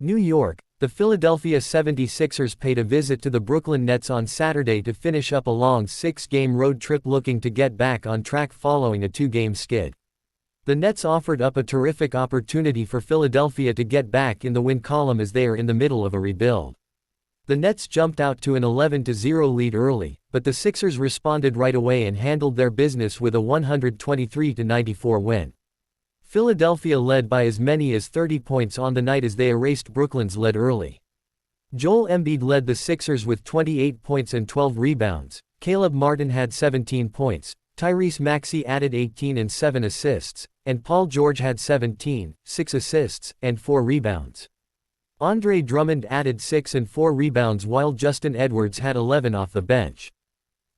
New York, the Philadelphia 76ers paid a visit to the Brooklyn Nets on Saturday to finish up a long six-game road trip looking to get back on track following a two-game skid. The Nets offered up a terrific opportunity for Philadelphia to get back in the win column as they are in the middle of a rebuild. The Nets jumped out to an 11-0 lead early, but the Sixers responded right away and handled their business with a 123-94 win. Philadelphia led by as many as 30 points on the night as they erased Brooklyn's lead early. Joel Embiid led the Sixers with 28 points and 12 rebounds, Caleb Martin had 17 points, Tyrese Maxey added 18 and 7 assists, and Paul George had 17, 6 assists, and 4 rebounds. Andre Drummond added 6 and 4 rebounds while Justin Edwards had 11 off the bench.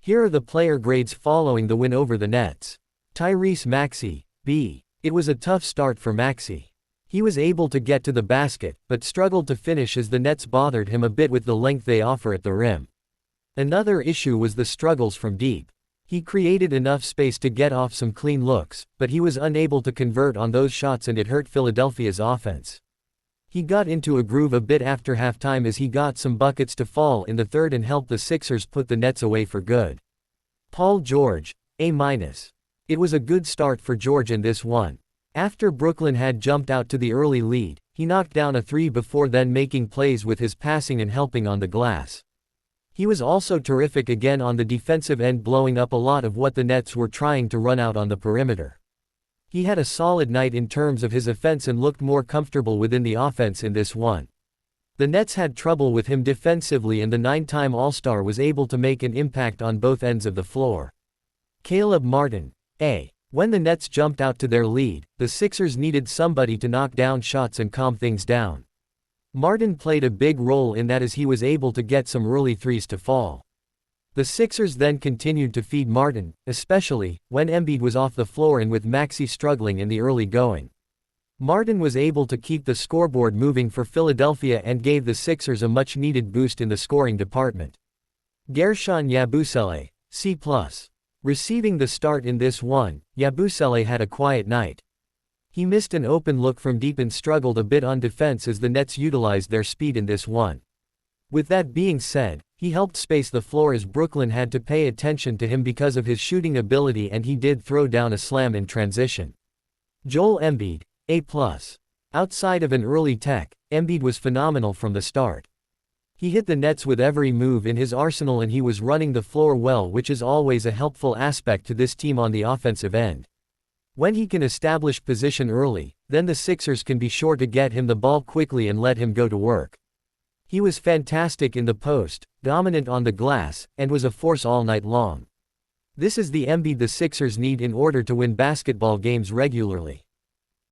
Here are the player grades following the win over the Nets. Tyrese Maxey, B. It was a tough start for Maxey. He was able to get to the basket, but struggled to finish as the Nets bothered him a bit with the length they offer at the rim. Another issue was the struggles from deep. He created enough space to get off some clean looks, but he was unable to convert on those shots and it hurt Philadelphia's offense. He got into a groove a bit after halftime as he got some buckets to fall in the third and helped the Sixers put the Nets away for good. Paul George, A-. It was a good start for George in this one. After Brooklyn had jumped out to the early lead, he knocked down a three before then making plays with his passing and helping on the glass. He was also terrific again on the defensive end, blowing up a lot of what the Nets were trying to run out on the perimeter. He had a solid night in terms of his offense and looked more comfortable within the offense in this one. The Nets had trouble with him defensively and the 9-time All-Star was able to make an impact on both ends of the floor. Caleb Martin, A. When the Nets jumped out to their lead, the Sixers needed somebody to knock down shots and calm things down. Martin played a big role in that as he was able to get some early threes to fall. The Sixers then continued to feed Martin, especially when Embiid was off the floor and with Maxey struggling in the early going. Martin was able to keep the scoreboard moving for Philadelphia and gave the Sixers a much-needed boost in the scoring department. Gershon Yabusele, C+. Receiving the start in this one, Yabusele had a quiet night. He missed an open look from deep and struggled a bit on defense as the Nets utilized their speed in this one. With that being said, he helped space the floor as Brooklyn had to pay attention to him because of his shooting ability and he did throw down a slam in transition. Joel Embiid, A+. Outside of an early tech, Embiid was phenomenal from the start. He hit the Nets with every move in his arsenal and he was running the floor well, which is always a helpful aspect to this team on the offensive end. When he can establish position early, then the Sixers can be sure to get him the ball quickly and let him go to work. He was fantastic in the post, dominant on the glass, and was a force all night long. This is the Embiid the Sixers need in order to win basketball games regularly.